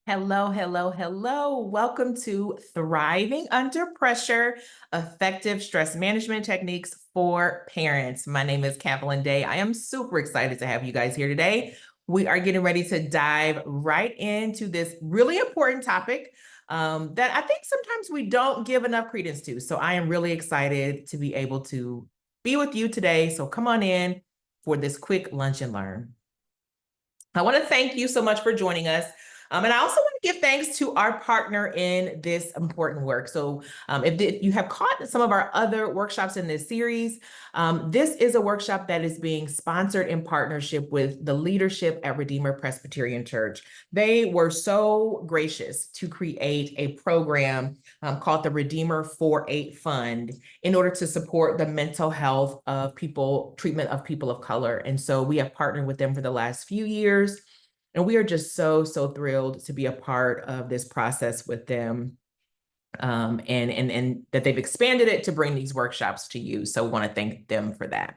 Hello, hello, hello. Welcome to Thriving Under Pressure, Effective Stress Management Techniques for Parents. My name is Kathleen Day. I am super excited to have you guys here today. We are getting ready to dive right into this really important topic that I think sometimes we don't give enough credence to. So I am really excited to be able to be with you today. So come on in for this quick lunch and learn. I want to thank you so much for joining us. And I also want to give thanks to our partner in this important work. So if you have caught some of our other workshops in this series, this is a workshop that is being sponsored in partnership with the leadership at Redeemer Presbyterian Church. They were so gracious to create a program called the Redeemer 4-8 Fund in order to support the mental health of people, treatment of people of color. And so we have partnered with them for the last few years. And we are just so thrilled to be a part of this process with them. And that they've expanded it to bring these workshops to you. So I want to thank them for that.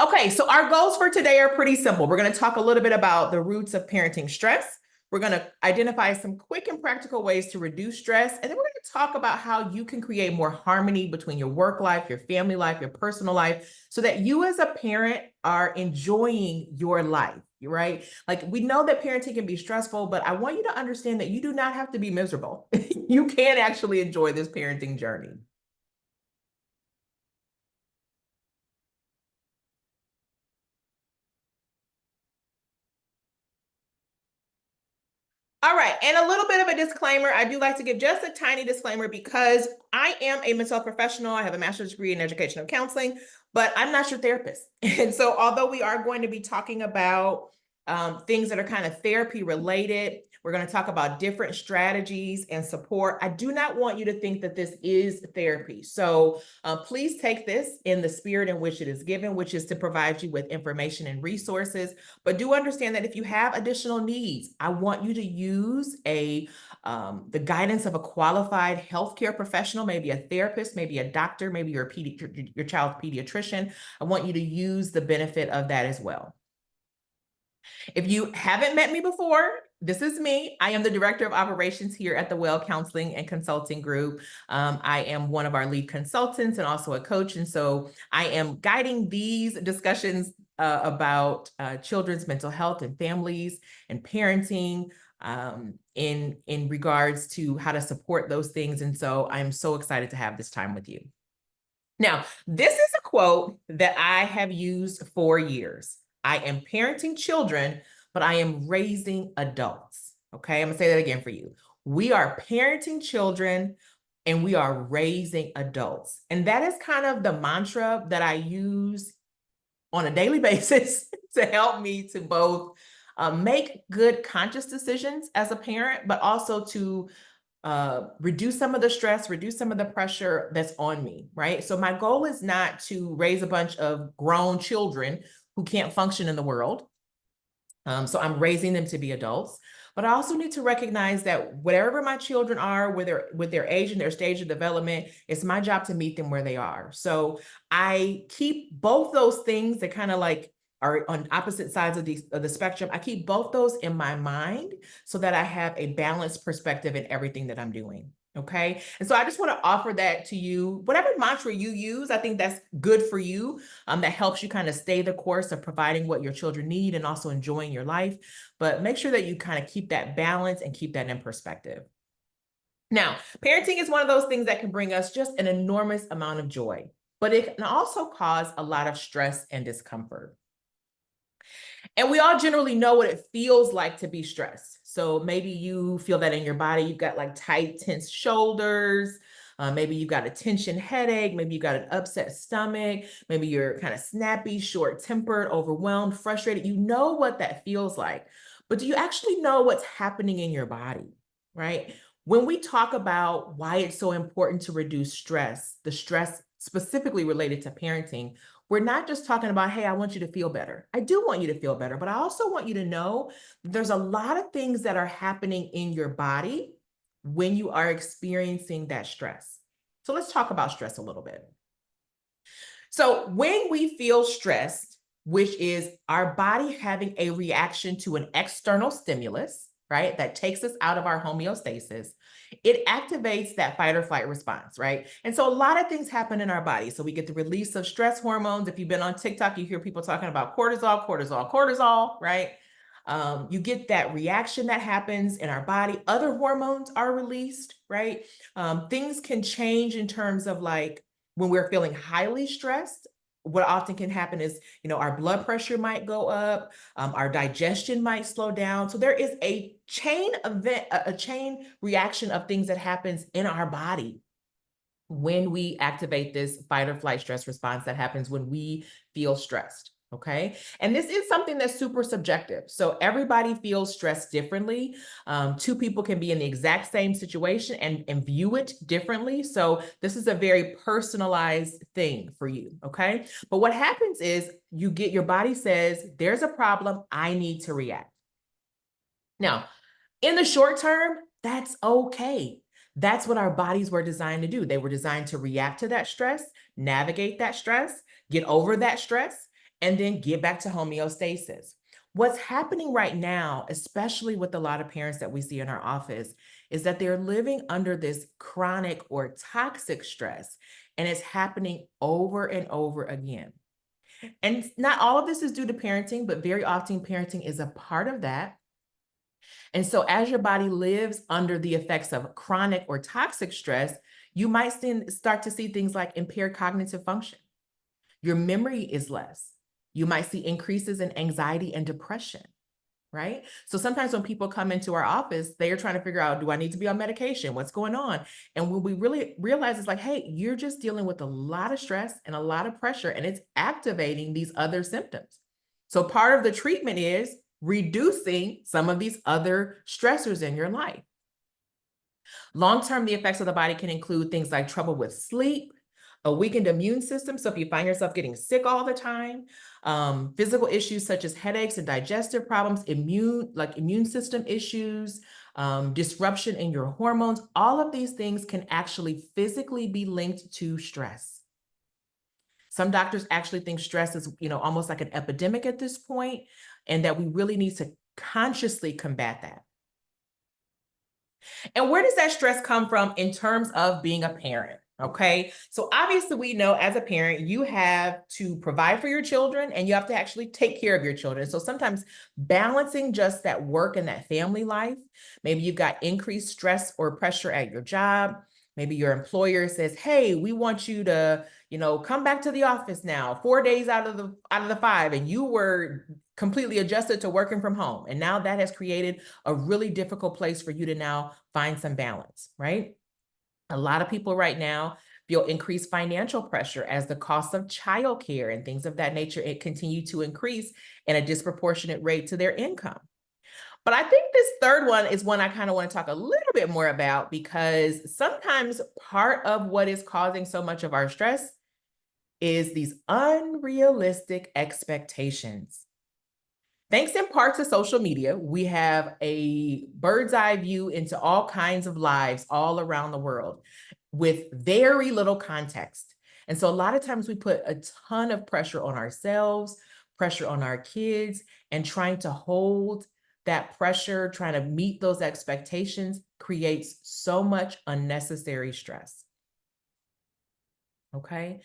Okay, so our goals for today are pretty simple. We're going to talk a little bit about the roots of parenting stress. We're going to identify some quick and practical ways to reduce stress. And then we're going to talk about how you can create more harmony between your work life, your family life, your personal life, so that you as a parent are enjoying your life, right? Like, we know that parenting can be stressful, but I want you to understand that you do not have to be miserable. You can actually enjoy this parenting journey. All right, and a little bit of a disclaimer. I do like to give just a tiny disclaimer because I am a mental health professional. I have a master's degree in educational counseling, but I'm not your therapist. And so although we are going to be talking about things that are kind of therapy related, we're going to talk about different strategies and support. I do not want you to think that this is therapy. So please take this in the spirit in which it is given, which is to provide you with information and resources. But do understand that if you have additional needs, I want you to use the guidance of a qualified healthcare professional, maybe a therapist, maybe a doctor, maybe your child's pediatrician. I want you to use the benefit of that as well. If you haven't met me before, this is me. I am the Director of Operations here at the Well Counseling and Consulting Group. I am one of our lead consultants and also a coach. And so I am guiding these discussions about children's mental health and families and parenting in regards to how to support those things. And so I'm so excited to have this time with you. Now, this is a quote that I have used for years. I am parenting children, but I am raising adults. Okay, I'm gonna say that again for you. We are parenting children and we are raising adults. And that is kind of the mantra that I use on a daily basis to help me to both make good conscious decisions as a parent, but also to reduce some of the stress, reduce some of the pressure that's on me, right? So my goal is not to raise a bunch of grown children who can't function in the world. So I'm raising them to be adults, but I also need to recognize that whatever my children are with their age and their stage of development, it's my job to meet them where they are. So I keep both those things that kind of like are on opposite sides of the spectrum. I keep both those in my mind so that I have a balanced perspective in everything that I'm doing. Okay. And so I just want to offer that to you. Whatever mantra you use, I think that's good for you. That helps you kind of stay the course of providing what your children need and also enjoying your life. But make sure that you kind of keep that balance and keep that in perspective. Now, parenting is one of those things that can bring us just an enormous amount of joy, but it can also cause a lot of stress and discomfort. And we all generally know what it feels like to be stressed. So maybe you feel that in your body, you've got like tight, tense shoulders. Maybe you've got a tension headache. Maybe you've got an upset stomach. Maybe you're kind of snappy, short-tempered, overwhelmed, frustrated. You know what that feels like. But do you actually know what's happening in your body, right? When we talk about why it's so important to reduce stress, the stress specifically related to parenting, we're not just talking about, hey, I want you to feel better. I do want you to feel better, but I also want you to know there's a lot of things that are happening in your body when you are experiencing that stress. So let's talk about stress a little bit. So when we feel stressed, which is our body having a reaction to an external stimulus, right? That takes us out of our homeostasis. It activates that fight or flight response, right? And so a lot of things happen in our body. So we get the release of stress hormones. If you've been on TikTok, you hear people talking about cortisol, cortisol, cortisol, right? You get that reaction that happens in our body. Other hormones are released, right? Things can change in terms of like when we're feeling highly stressed. What often can happen is, our blood pressure might go up, our digestion might slow down. So there is a chain event, a chain reaction of things that happens in our body when we activate this fight or flight stress response that happens when we feel stressed. Okay. And this is something that's super subjective. So everybody feels stressed differently. Two people can be in the exact same situation and view it differently. So this is a very personalized thing for you. Okay. But what happens is your body says, there's a problem. I need to react. Now, in the short term, that's okay. That's what our bodies were designed to do. They were designed to react to that stress, navigate that stress, get over that stress, and then get back to homeostasis. What's happening right now, especially with a lot of parents that we see in our office, is that they're living under this chronic or toxic stress, and it's happening over and over again. And not all of this is due to parenting, but very often parenting is a part of that. And so as your body lives under the effects of chronic or toxic stress, you might start to see things like impaired cognitive function. Your memory is less. You might see increases in anxiety and depression, right? So sometimes when people come into our office, they are trying to figure out, do I need to be on medication? What's going on? And when we really realize it's like, hey, you're just dealing with a lot of stress and a lot of pressure, and it's activating these other symptoms. So part of the treatment is reducing some of these other stressors in your life. Long-term, the effects of the body can include things like trouble with sleep, a weakened immune system. So if you find yourself getting sick all the time, physical issues such as headaches and digestive problems, immune system issues, disruption in your hormones, all of these things can actually physically be linked to stress. Some doctors actually think stress is, almost like an epidemic at this point, and that we really need to consciously combat that. And where does that stress come from in terms of being a parent? Okay. So obviously we know as a parent, you have to provide for your children and you have to actually take care of your children. So sometimes balancing just that work and that family life, maybe you've got increased stress or pressure at your job. Maybe your employer says, hey, we want you to, come back to the office now, 4 days out of the 5, and you were completely adjusted to working from home. And now that has created a really difficult place for you to now find some balance, right? A lot of people right now feel increased financial pressure as the cost of childcare and things of that nature continue to increase in a disproportionate rate to their income. But I think this third one is one I kind of want to talk a little bit more about, because sometimes part of what is causing so much of our stress is these unrealistic expectations. Thanks in part to social media, we have a bird's eye view into all kinds of lives all around the world with very little context. And so a lot of times we put a ton of pressure on ourselves, pressure on our kids, and trying to hold that pressure, trying to meet those expectations creates so much unnecessary stress. Okay.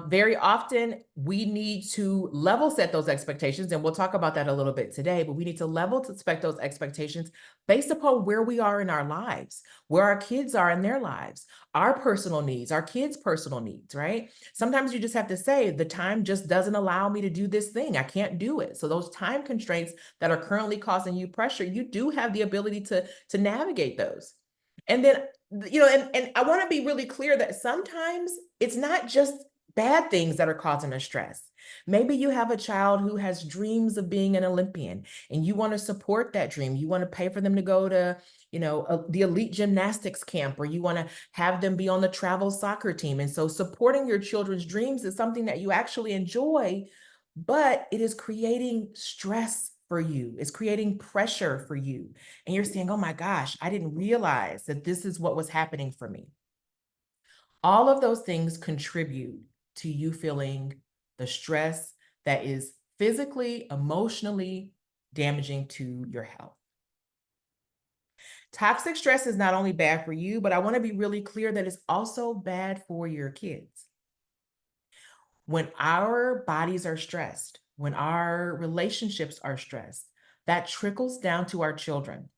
Very often we need to level set those expectations, and we'll talk about that a little bit today, but we need to level set those expectations based upon where we are in our lives, where our kids are in their lives, our personal needs, our kids' personal needs, right? Sometimes you just have to say, the time just doesn't allow me to do this thing. I can't do it. So those time constraints that are currently causing you pressure, you do have the ability to navigate those. And then, and I want to be really clear that sometimes it's not just bad things that are causing us stress. Maybe you have a child who has dreams of being an Olympian and you want to support that dream. You want to pay for them to go to, the elite gymnastics camp, or you want to have them be on the travel soccer team. And so supporting your children's dreams is something that you actually enjoy, but it is creating stress for you. It's creating pressure for you. And you're saying, oh my gosh, I didn't realize that this is what was happening for me. All of those things contribute to you feeling the stress that is physically, emotionally damaging to your health. Toxic stress is not only bad for you, but I want to be really clear that it's also bad for your kids. When our bodies are stressed, when our relationships are stressed, that trickles down to our children.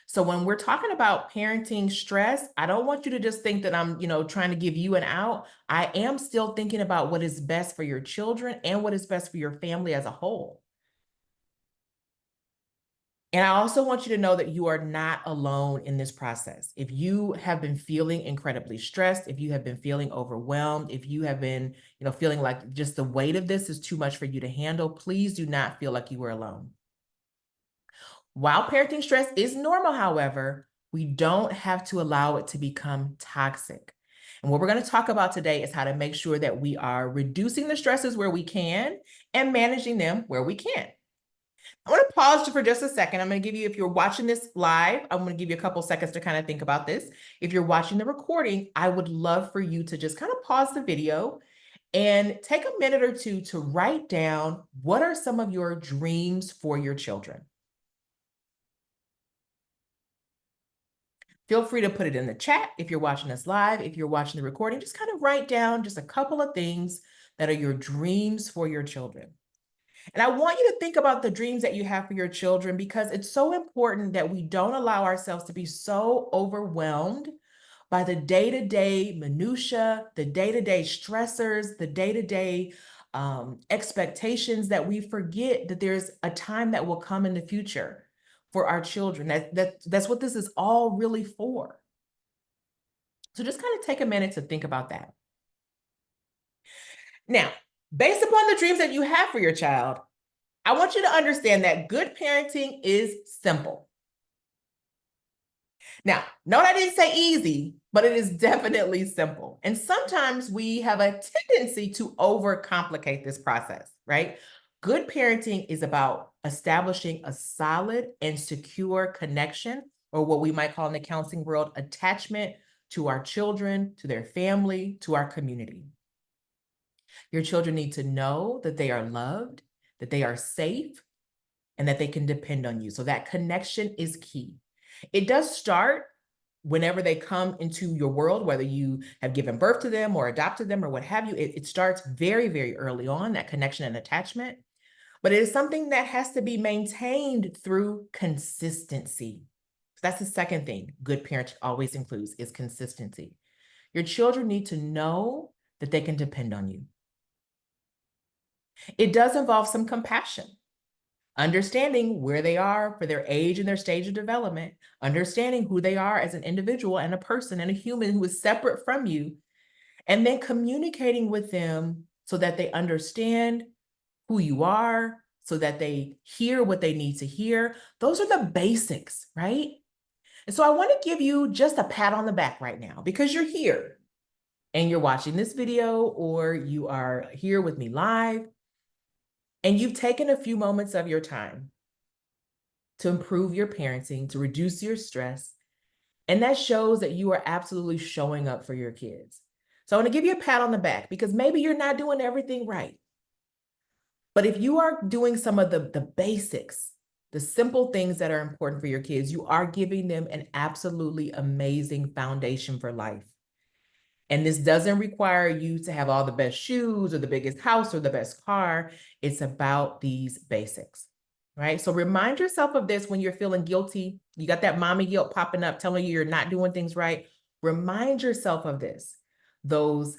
So when we're talking about parenting stress, I don't want you to just think that I'm, trying to give you an out. I am still thinking about what is best for your children and what is best for your family as a whole. And I also want you to know that you are not alone in this process. If you have been feeling incredibly stressed, if you have been feeling overwhelmed, if you have been, feeling like just the weight of this is too much for you to handle, please do not feel like you are alone. While parenting stress is normal, however, we don't have to allow it to become toxic. And what we're going to talk about today is how to make sure that we are reducing the stresses where we can and managing them where we can't. I want to pause for just a second. I'm going to give you, if you're watching this live, I'm going to give you a couple seconds to kind of think about this. If you're watching the recording, I would love for you to just kind of pause the video and take a minute or two to write down what are some of your dreams for your children. Feel free to put it in the chat if you're watching us live. If you're watching the recording, just kind of write down just a couple of things that are your dreams for your children. And I want you to think about the dreams that you have for your children, because it's so important that we don't allow ourselves to be so overwhelmed by the day-to-day minutia, the day-to-day stressors, the day-to-day expectations, that we forget that there's a time that will come in the future for our children. That's what this is all really for. So just kind of take a minute to think about that. Now, based upon the dreams that you have for your child, I want you to understand that good parenting is simple. Now, note I didn't say easy, but it is definitely simple. And sometimes we have a tendency to overcomplicate this process, right? Good parenting is about establishing a solid and secure connection, or what we might call in the counseling world, attachment to our children, to their family, to our community. Your children need to know that they are loved, that they are safe, and that they can depend on you. So that connection is key. It does start whenever they come into your world, whether you have given birth to them or adopted them or what have you. It starts very, very early on, that connection and attachment. But it is something that has to be maintained through consistency. That's the second thing good parenting always includes, is consistency. Your children need to know that they can depend on you. It does involve some compassion. Understanding where they are for their age and their stage of development, understanding who they are as an individual and a person and a human who is separate from you, and then communicating with them so that they understand who you are, so that they hear what they need to hear. Those are the basics, right? And so I want to give you just a pat on the back right now, because you're here and you're watching this video, or you are here with me live, and you've taken a few moments of your time to improve your parenting, to reduce your stress. And that shows that you are absolutely showing up for your kids. So I want to give you a pat on the back, because maybe you're not doing everything right. But if you are doing some of the basics, the simple things that are important for your kids, you are giving them an absolutely amazing foundation for life. And this doesn't require you to have all the best shoes or the biggest house or the best car. It's about these basics, right? So remind yourself of this when you're feeling guilty. You got that mommy guilt popping up, telling you you're not doing things right. Remind yourself of this. Those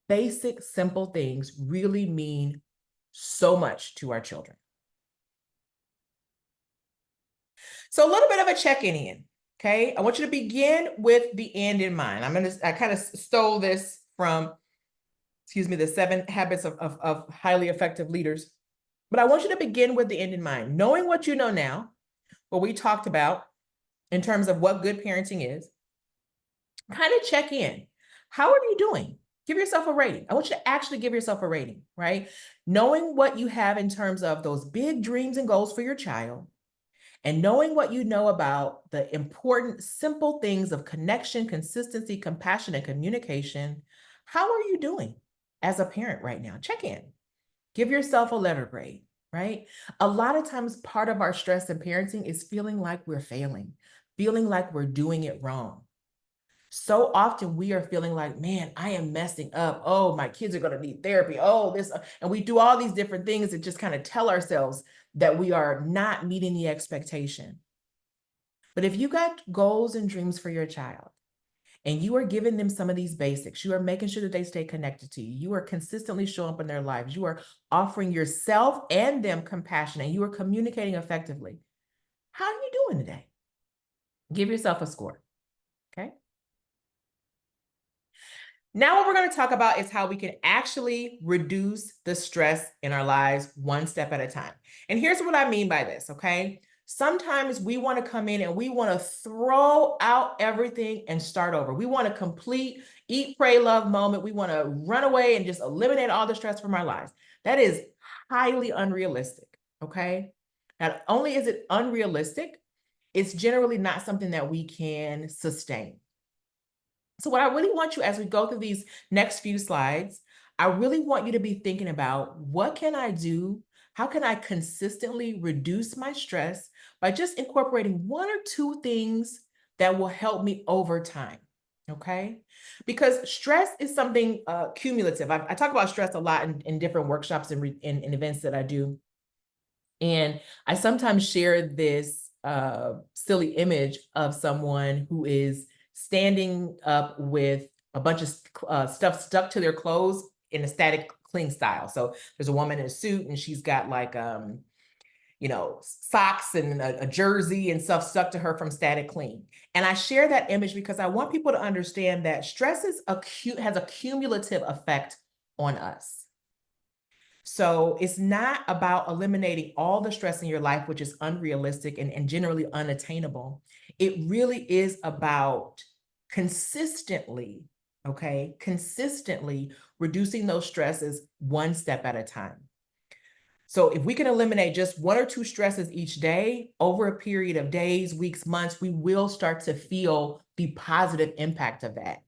basic, simple things really mean so much to our children. So a little bit of a check-in. Okay, I want you to begin with the end in mind. I kind of stole this from, the 7 Habits of Highly Effective Leaders. But I want you to begin with the end in mind. Knowing what you know now, what we talked about in terms of what good parenting is, kind of check in. How are you doing? Give yourself a rating. I want you to actually give yourself a rating, right? Knowing what you have in terms of those big dreams and goals for your child, and knowing what you know about the important, simple things of connection, consistency, compassion, and communication, how are you doing as a parent right now? Check in. Give yourself a letter grade, right? A lot of times, part of our stress in parenting is feeling like we're failing, feeling like we're doing it wrong. So often we are feeling like, man, I am messing up. Oh, my kids are going to need therapy. Oh, this, and we do all these different things that just kind of tell ourselves that we are not meeting the expectation. But if you got goals and dreams for your child, and you are giving them some of these basics, you are making sure that they stay connected to you, you are consistently showing up in their lives, you are offering yourself and them compassion, and you are communicating effectively. How are you doing today? Give yourself a score, okay? Now what we're going to talk about is how we can actually reduce the stress in our lives one step at a time. And here's what I mean by this, okay? Sometimes we want to come in and we want to throw out everything and start over. We want a complete eat, pray, love moment. We want to run away and just eliminate all the stress from our lives. That is highly unrealistic, okay? Not only is it unrealistic, it's generally not something that we can sustain. So what I really want you, as we go through these next few slides, I really want you to be thinking about, what can I do? How can I consistently reduce my stress by just incorporating one or two things that will help me over time? Okay? Because stress is something cumulative. I talk about stress a lot in different workshops and in events that I do. And I sometimes share this silly image of someone who is standing up with a bunch of stuff stuck to their clothes in a static cling style. So there's a woman in a suit and she's got like, socks and a jersey and stuff stuck to her from static cling. And I share that image because I want people to understand that stress has a cumulative effect on us. So it's not about eliminating all the stress in your life, which is unrealistic and generally unattainable. It really is about consistently reducing those stresses one step at a time. So if we can eliminate just one or two stresses each day over a period of days, weeks, months, we will start to feel the positive impact of that,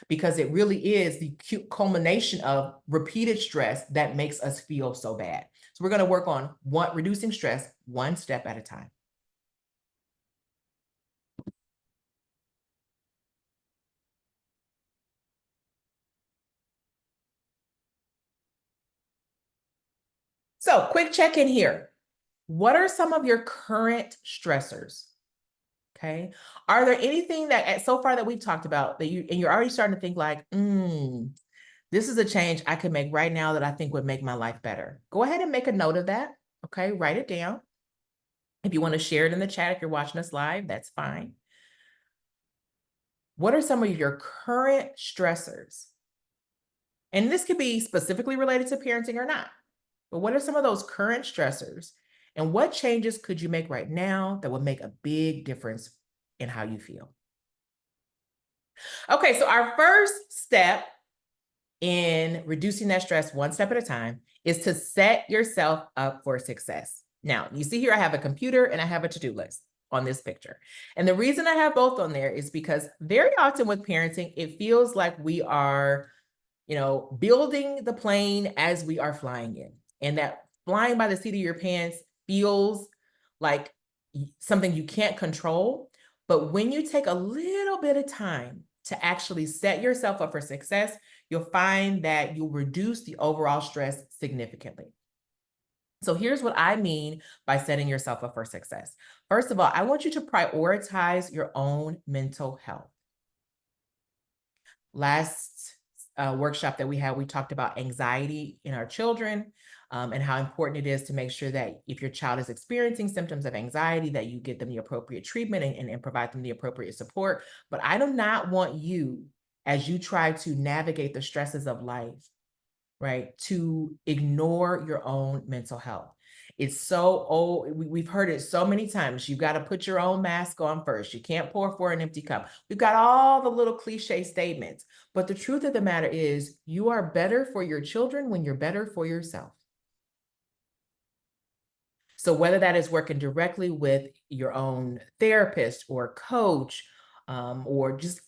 because it really is the culmination of repeated stress that makes us feel so bad. So we're going to work on reducing stress one step at a time. So quick check-in here. What are some of your current stressors? Okay. Are there anything that so far that we've talked about that you're already starting to think like, this is a change I could make right now that I think would make my life better? Go ahead and make a note of that. Okay. Write it down. If you want to share it in the chat, if you're watching us live, that's fine. What are some of your current stressors? And this could be specifically related to parenting or not, but what are some of those current stressors? And what changes could you make right now that would make a big difference in how you feel? Okay, so our first step in reducing that stress one step at a time is to set yourself up for success. Now, you see here, I have a computer and I have a to-do list on this picture. And the reason I have both on there is because very often with parenting, it feels like we are, building the plane as we are flying in. And that flying by the seat of your pants feels like something you can't control. But when you take a little bit of time to actually set yourself up for success, you'll find that you'll reduce the overall stress significantly. So here's what I mean by setting yourself up for success. First of all, I want you to prioritize your own mental health. Last workshop that we had, we talked about anxiety in our children and how important it is to make sure that if your child is experiencing symptoms of anxiety, that you get them the appropriate treatment and provide them the appropriate support. But I do not want you, as you try to navigate the stresses of life, right, to ignore your own mental health. It's so old. We've heard it so many times. You got to put your own mask on first. You can't pour for an empty cup. We've got all the little cliche statements, but the truth of the matter is you are better for your children when you're better for yourself. So whether that is working directly with your own therapist or coach, or just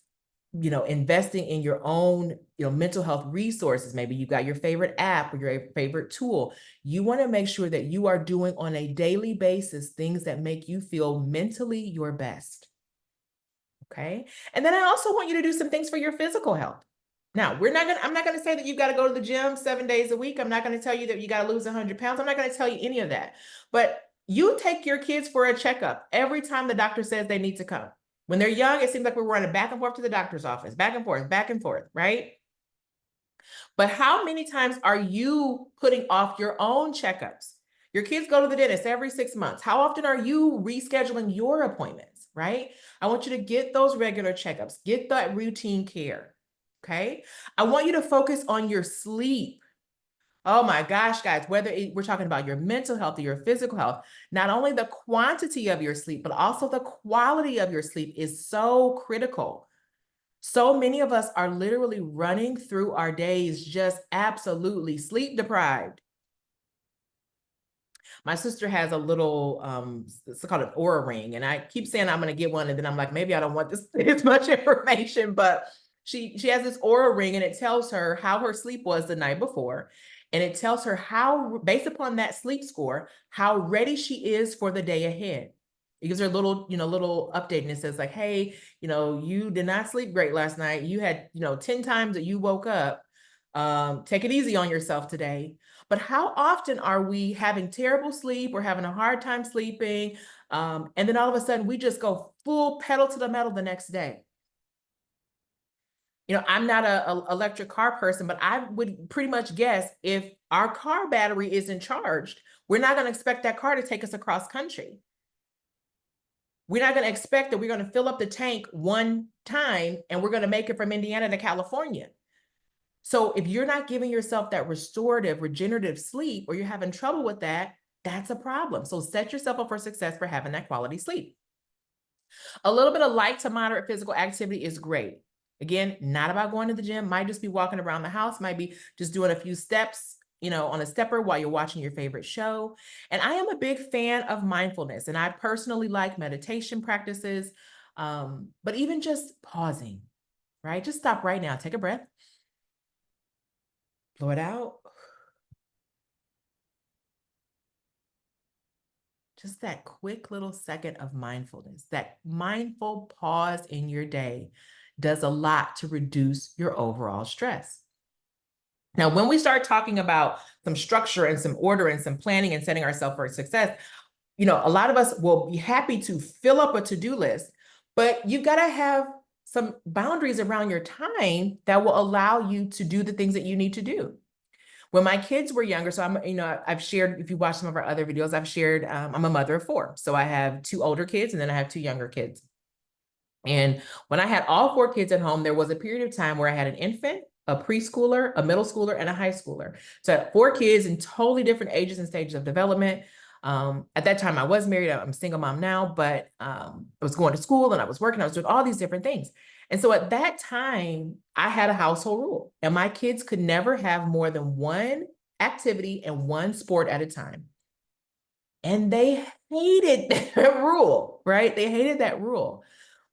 investing in your own, mental health resources. Maybe you got your favorite app or your favorite tool. You want to make sure that you are doing on a daily basis things that make you feel mentally your best. Okay. And then I also want you to do some things for your physical health. Now, I'm not going to say that you've got to go to the gym 7 days a week. I'm not going to tell you that you got to lose 100 pounds. I'm not going to tell you any of that. But you take your kids for a checkup every time the doctor says they need to come. When they're young, it seems like we're running back and forth to the doctor's office, back and forth, right? But how many times are you putting off your own checkups? Your kids go to the dentist every 6 months. How often are you rescheduling your appointments, right? I want you to get those regular checkups, get that routine care, okay? I want you to focus on your sleep. Oh my gosh, guys, we're talking about your mental health or your physical health, not only the quantity of your sleep, but also the quality of your sleep is so critical. So many of us are literally running through our days just absolutely sleep deprived. My sister has a little, it's called an Aura ring, and I keep saying I'm going to get one, and then I'm like, maybe I don't want this much information, but she has this Aura ring, and it tells her how her sleep was the night before, and it tells her how, based upon that sleep score, how ready she is for the day ahead. It gives her a little, little update, and it says like, hey, you did not sleep great last night. You had, 10 times that you woke up. Take it easy on yourself today. But how often are we having terrible sleep or having a hard time sleeping? And then all of a sudden we just go full pedal to the metal the next day. I'm not a electric car person, but I would pretty much guess if our car battery isn't charged, we're not going to expect that car to take us across country. We're not going to expect that we're going to fill up the tank one time and we're going to make it from Indiana to California. So if you're not giving yourself that restorative, regenerative sleep, or you're having trouble with that, that's a problem. So set yourself up for success for having that quality sleep. A little bit of light to moderate physical activity is great. Again, not about going to the gym, might just be walking around the house, might be just doing a few steps, on a stepper while you're watching your favorite show. And I am a big fan of mindfulness, and I personally like meditation practices, but even just pausing, right? Just stop right now, take a breath, blow it out. Just that quick little second of mindfulness, that mindful pause in your day does a lot to reduce your overall stress. Now, when we start talking about some structure and some order and some planning and setting ourselves for success, a lot of us will be happy to fill up a to-do list, but you've got to have some boundaries around your time that will allow you to do the things that you need to do. When my kids were younger, so I've shared, if you watch some of our other videos, I've shared, I'm a mother of 4. So I have 2 older kids and then I have 2 younger kids. And when I had all 4 kids at home, there was a period of time where I had an infant, a preschooler, a middle schooler, and a high schooler. So I had 4 kids in totally different ages and stages of development. At that time I was married, I'm a single mom now, but I was going to school and I was working, I was doing all these different things. And so at that time, I had a household rule, and my kids could never have more than one activity and one sport at a time. And they hated that rule, right? They hated that rule.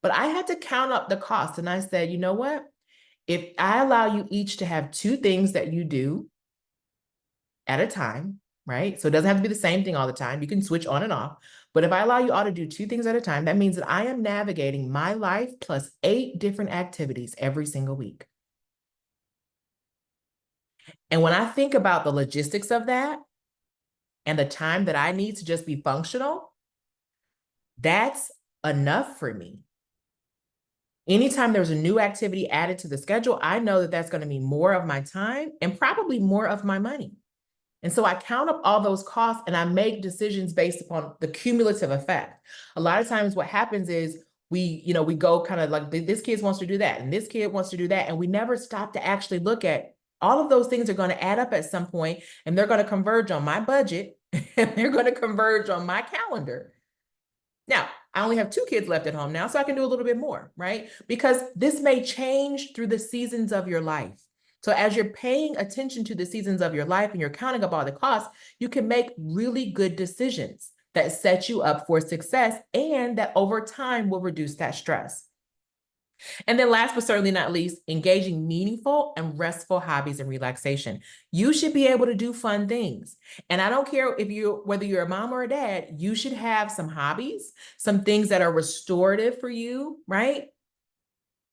But I had to count up the cost. And I said, you know what? If I allow you each to have 2 things that you do at a time, right? So it doesn't have to be the same thing all the time. You can switch on and off. But if I allow you all to do 2 things at a time, that means that I am navigating my life plus 8 different activities every single week. And when I think about the logistics of that and the time that I need to just be functional, that's enough for me. Anytime there's a new activity added to the schedule, I know that that's going to mean more of my time and probably more of my money. And so I count up all those costs and I make decisions based upon the cumulative effect. A lot of times what happens is we go kind of like, this kid wants to do that and this kid wants to do that. And we never stop to actually look at all of those things are going to add up at some point, and they're going to converge on my budget and they're going to converge on my calendar. Now, I only have 2 kids left at home now, so I can do a little bit more, right? Because this may change through the seasons of your life. So as you're paying attention to the seasons of your life and you're counting up all the costs, you can make really good decisions that set you up for success and that over time will reduce that stress. And then last but certainly not least, engaging meaningful and restful hobbies and relaxation. You should be able to do fun things. And I don't care whether you're a mom or a dad, you should have some hobbies, some things that are restorative for you, right?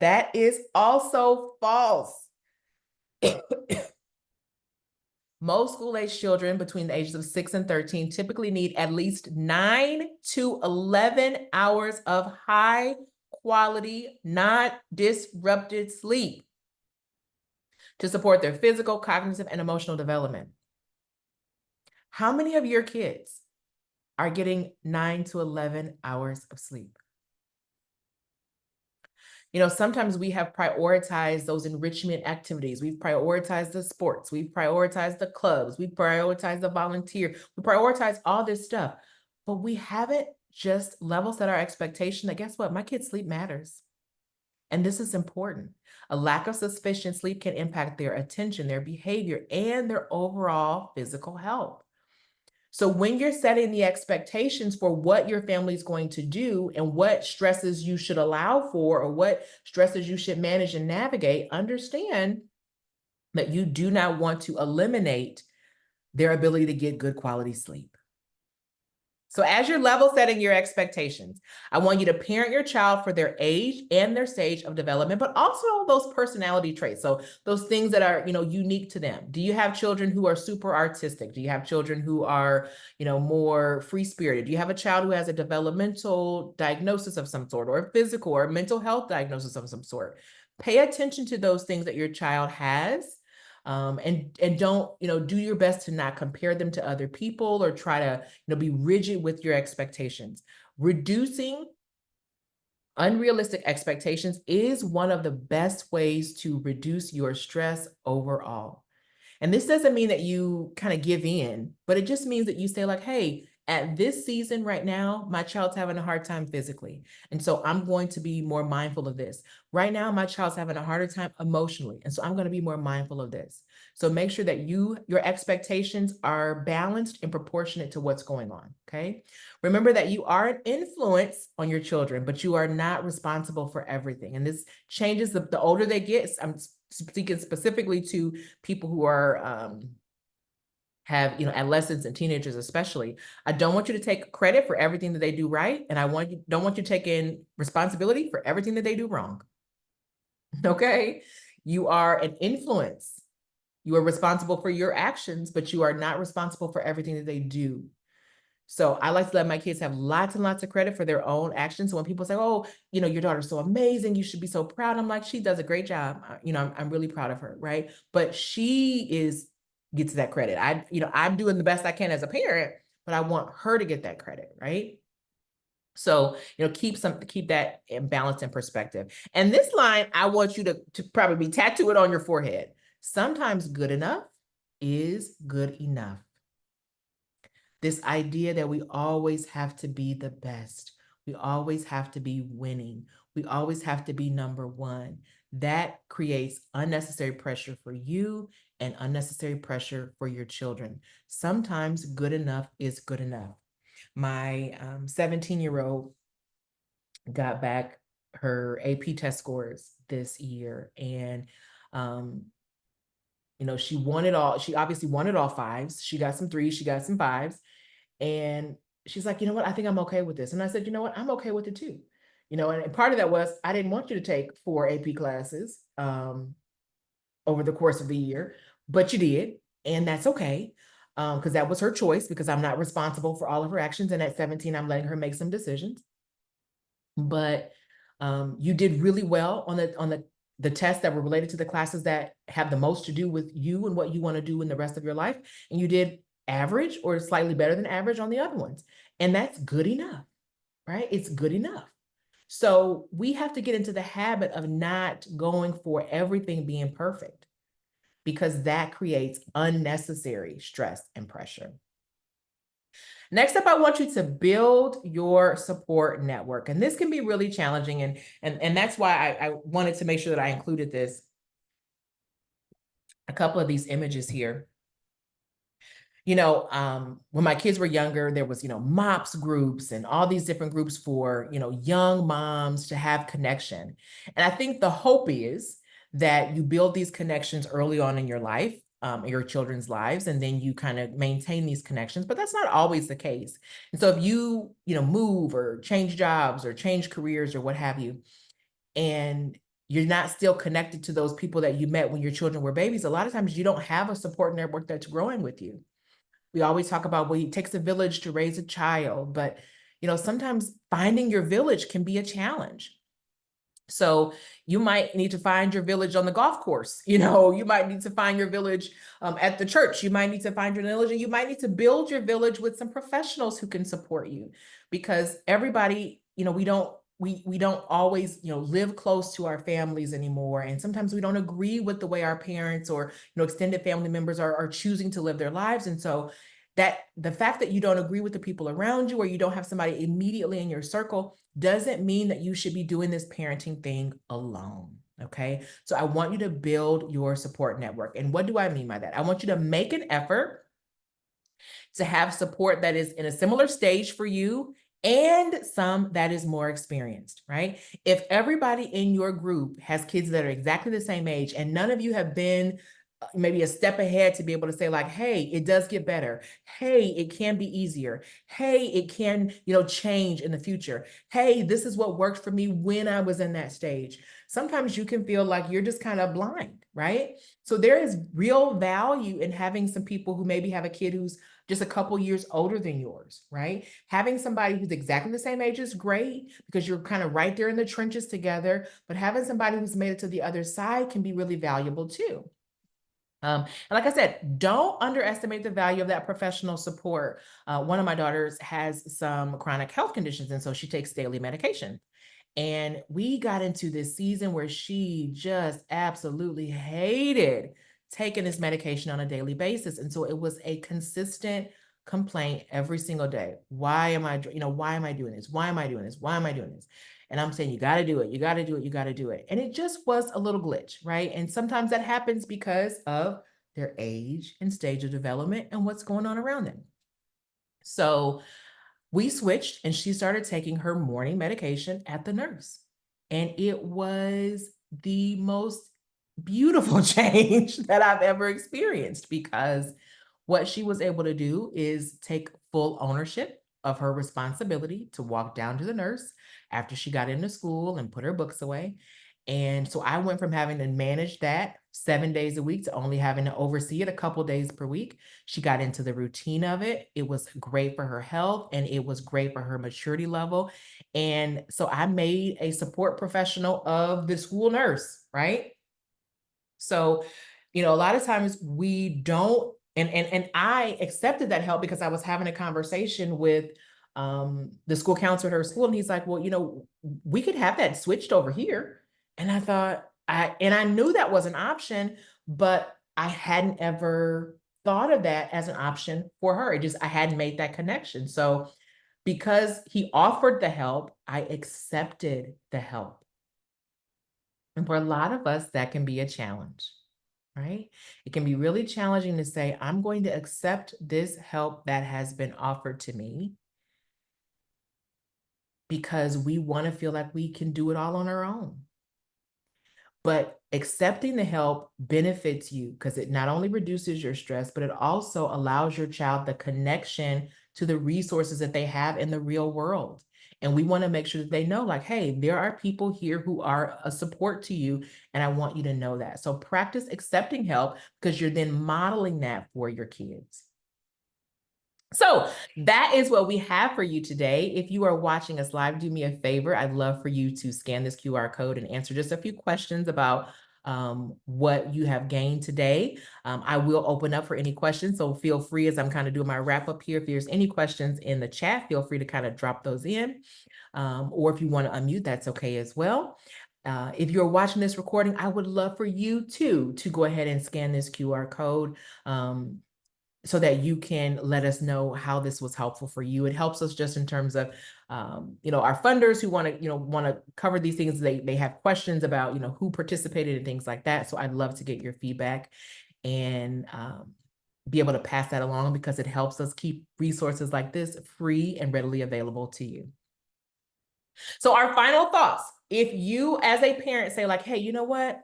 That is also false. Most school-age children between the ages of 6 and 13 typically need at least 9 to 11 hours of high quality, not disrupted sleep to support their physical, cognitive, and emotional development. How many of your kids are getting 9 to 11 hours of sleep? Sometimes we have prioritized those enrichment activities. We've prioritized the sports. We've prioritized the clubs. We've prioritized the volunteer. We prioritize all this stuff, but we haven't just level set our expectation that, guess what? My kid's sleep matters. And this is important. A lack of sufficient sleep can impact their attention, their behavior, and their overall physical health. So when you're setting the expectations for what your family is going to do and what stresses you should allow for or what stresses you should manage and navigate, understand that you do not want to eliminate their ability to get good quality sleep. So as you're level setting your expectations, I want you to parent your child for their age and their stage of development, but also those personality traits. So those things that are, unique to them. Do you have children who are super artistic? Do you have children who are, more free-spirited? Do you have a child who has a developmental diagnosis of some sort or a physical or mental health diagnosis of some sort? Pay attention to those things that your child has. And don't, do your best to not compare them to other people or try to, be rigid with your expectations. Reducing unrealistic expectations is one of the best ways to reduce your stress overall. And this doesn't mean that you kind of give in, but it just means that you say like, hey, at this season right now, my child's having a hard time physically. And so I'm going to be more mindful of this. Right now, my child's having a harder time emotionally. And so I'm going to be more mindful of this. So make sure that your expectations are balanced and proportionate to what's going on. Okay. Remember that you are an influence on your children, but you are not responsible for everything. And this changes the older they get. I'm speaking specifically to people who are have adolescents and teenagers especially. I don't want you to take credit for everything that they do right, and don't want you to take in responsibility for everything that they do wrong. Okay, you are an influence. You are responsible for your actions, but you are not responsible for everything that they do. So I like to let my kids have lots and lots of credit for their own actions. So when people say, oh, your daughter's so amazing, you should be so proud. I'm like, she does a great job. I'm really proud of her, right? But she gets that credit. I'm doing the best I can as a parent, but I want her to get that credit, right? So, keep that in balance and perspective. And this line, I want you to probably tattoo it on your forehead. Sometimes good enough is good enough. This idea that we always have to be the best. We always have to be winning. We always have to be number one. That creates unnecessary pressure for you and unnecessary pressure for your children. Sometimes good enough is good enough. My 17-year-old got back her AP test scores this year, and she obviously wanted all fives. She got some threes, she got some fives. And she's like, you know what? I think I'm okay with this. And I said, you know what? I'm okay with it too. And part of that was I didn't want you to take 4 AP classes over the course of the year, but you did. And that's okay. Because that was her choice, because I'm not responsible for all of her actions. And at 17, I'm letting her make some decisions. But you did really well on the tests that were related to the classes that have the most to do with you and what you want to do in the rest of your life. And you did average or slightly better than average on the other ones. And that's good enough, right? It's good enough. So we have to get into the habit of not going for everything being perfect, because that creates unnecessary stress and pressure. Next up, I want you to build your support network. And this can be really challenging. And that's why I wanted to make sure that I included this. A couple of these images here. When my kids were younger, there was, MOPS groups and all these different groups for, young moms to have connection. And I think the hope is that you build these connections early on in your life, your children's lives, and then you kind of maintain these connections, but that's not always the case. And so if you, move or change jobs or change careers or what have you, and you're not still connected to those people that you met when your children were babies, a lot of times you don't have a support network that's growing with you. We always talk about, well, it takes a village to raise a child, but sometimes finding your village can be a challenge. So you might need to find your village on the golf course. You might need to find your village at the church. You might need to find your village, and you might need to build your village with some professionals who can support you, because everybody, we don't always, live close to our families anymore. And sometimes we don't agree with the way our parents or, extended family members are choosing to live their lives. And so that the fact that you don't agree with the people around you, or you don't have somebody immediately in your circle, doesn't mean that you should be doing this parenting thing alone. Okay. So I want you to build your support network. And what do I mean by that? I want you to make an effort to have support that is in a similar stage for you, and some that is more experienced, right? If everybody in your group has kids that are exactly the same age, and none of you have been maybe a step ahead to be able to say, like, hey, it does get better. Hey, it can be easier. Hey, it can, change in the future. Hey, this is what worked for me when I was in that stage. Sometimes you can feel like you're just kind of blind, right? So there is real value in having some people who maybe have a kid who's just a couple years older than yours, right? Having somebody who's exactly the same age is great, because you're kind of right there in the trenches together, but having somebody who's made it to the other side can be really valuable too. And like I said, don't underestimate the value of that professional support. One of my daughters has some chronic health conditions, and so she takes daily medication. And we got into this season where she just absolutely hated taking this medication on a daily basis. And so it was a consistent complaint every single day. Why am I doing this? Why am I doing this? Why am I doing this? And I'm saying, you got to do it. You got to do it. You got to do it. And it just was a little glitch, right? And sometimes that happens because of their age and stage of development and what's going on around them. So we switched, and she started taking her morning medication at the nurse. And it was the most beautiful change that I've ever experienced, because what she was able to do is take full ownership of her responsibility to walk down to the nurse after she got into school and put her books away. And so I went from having to manage that 7 days a week to only having to oversee it a couple days per week. She got into the routine of it. It was great for her health, and it was great for her maturity level. And so I made a support professional of the school nurse, right? So, a lot of times we don't, and I accepted that help because I was having a conversation with the school counselor at her school, and he's like, well, we could have that switched over here. And I thought, I knew that was an option, but I hadn't ever thought of that as an option for her. I hadn't made that connection. So because he offered the help, I accepted the help. And for a lot of us, that can be a challenge, right? It can be really challenging to say, I'm going to accept this help that has been offered to me, because we want to feel like we can do it all on our own. But accepting the help benefits you, because it not only reduces your stress, but it also allows your child the connection to the resources that they have in the real world. And we want to make sure that they know, like, hey, there are people here who are a support to you, and I want you to know that. So practice accepting help, because you're then modeling that for your kids. So that is what we have for you today. If you are watching us live, do me a favor. I'd love for you to scan this QR code and answer just a few questions about what you have gained today. I will open up for any questions, so feel free, as I'm kind of doing my wrap up here, if there's any questions in the chat, feel free to kind of drop those in. Or if you want to unmute, that's okay as well. If you're watching this recording, I would love for you to go ahead and scan this QR code, so that you can let us know how this was helpful for you. It helps us just in terms of, our funders who want to cover these things. They have questions about, who participated and things like that. So I'd love to get your feedback and be able to pass that along, because it helps us keep resources like this free and readily available to you. So our final thoughts: if you as a parent say, like, hey, you know what?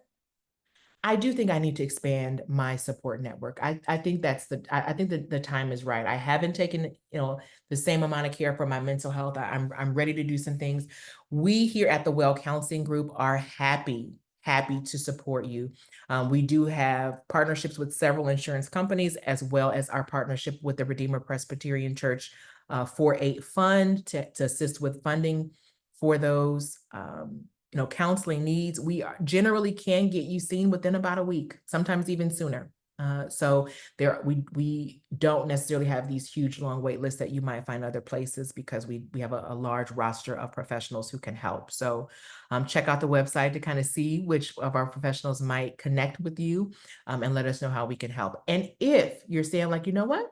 I do think I need to expand my support network. I think I think that the time is right. I haven't taken, the same amount of care for my mental health. I'm ready to do some things. We here at the Well Counseling Group are happy happy to support you. We do have partnerships with several insurance companies, as well as our partnership with the Redeemer Presbyterian Church 4-8 Fund to assist with funding for those counseling needs. We generally can get you seen within about a week, sometimes even sooner. So we don't necessarily have these huge long wait lists that you might find other places, because we have a large roster of professionals who can help. So check out the website to kind of see which of our professionals might connect with you, and let us know how we can help. And if you're saying like, you know what,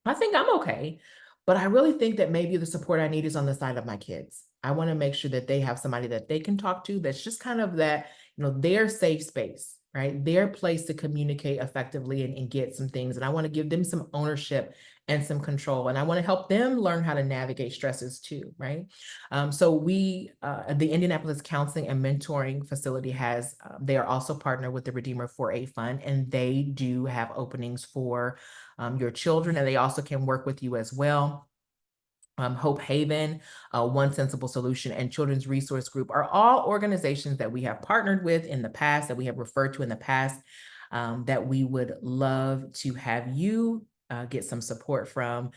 I think I'm okay, but I really think that maybe the support I need is on the side of my kids. I want to make sure that they have somebody that they can talk to, that's just kind of that, their safe space, right? Their place to communicate effectively and get some things. And I want to give them some ownership and some control. And I want to help them learn how to navigate stresses too, right? So the Indianapolis Counseling and Mentoring Facility they are also partnered with the Redeemer 4-8 Fund, and they do have openings for your children, and they also can work with you as well. Hope Haven, One Sensible Solution, and Children's Resource Group are all organizations that we have partnered with in the past, that we have referred to in the past, that we would love to have you get some support from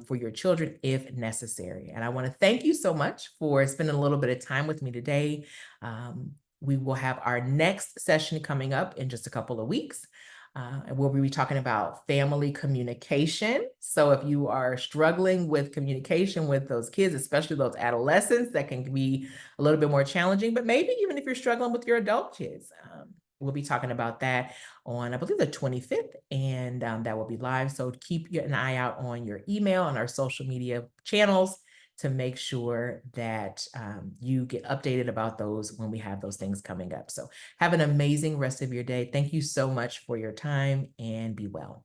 for your children if necessary. And I want to thank you so much for spending a little bit of time with me today. We will have our next session coming up in just a couple of weeks. And we'll be talking about family communication. So if you are struggling with communication with those kids, especially those adolescents, that can be a little bit more challenging, but maybe even if you're struggling with your adult kids, we'll be talking about that on, I believe, the 25th, and that will be live. So keep an eye out on your email and our social media channels to make sure that you get updated about those when we have those things coming up. So have an amazing rest of your day. Thank you so much for your time, and be well.